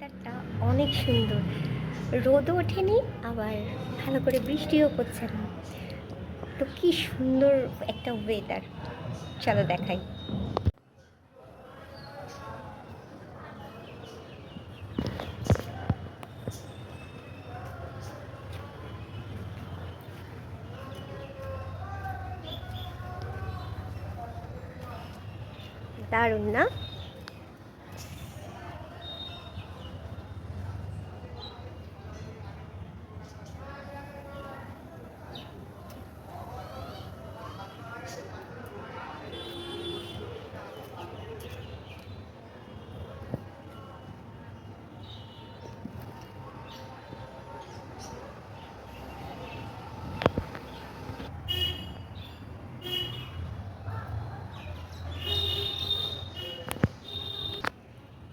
ওয়েদারটা অনেক সুন্দর, রোদও ওঠেনি আবার ভালো করে বৃষ্টিও পড়ছে না। তো কি সুন্দর একটা ওয়েদার, চলো দেখাই। দারুণ না?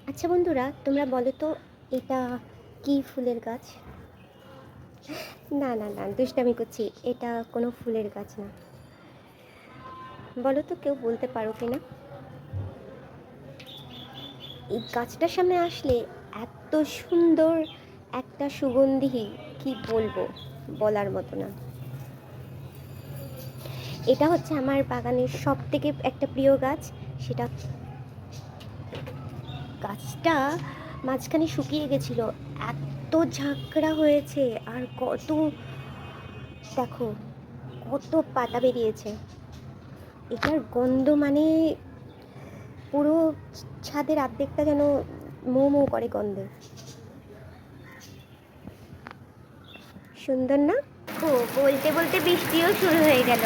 আচ্ছা বন্ধুরা, তোমরা বলো তো এটা কি ফুলের গাছ? না না না, দুষ্টামি করছি, এটা কোনো ফুলের গাছ না। বলো তো, কেউ বলতে পারো কি না? এই গাছটার সামনে আসলে এত সুন্দর একটা সুগন্ধি, কি বলবো, বলার মতো না। এটা হচ্ছে আমার বাগানের সব থেকে একটা প্রিয় গাছ। সেটা গাছটা মাঝখানে শুকিয়ে গেছিলো, এত ঝাঁকড়া হয়েছে, আর কত, দেখো কত পাতা বেরিয়েছে। এটার গন্ধ মানে পুরো ছাদের অর্ধেকটা যেন মৌ মৌ করে গন্ধে। সুন্দর না? ও, বলতে বলতে বৃষ্টিও শুরু হয়ে গেল।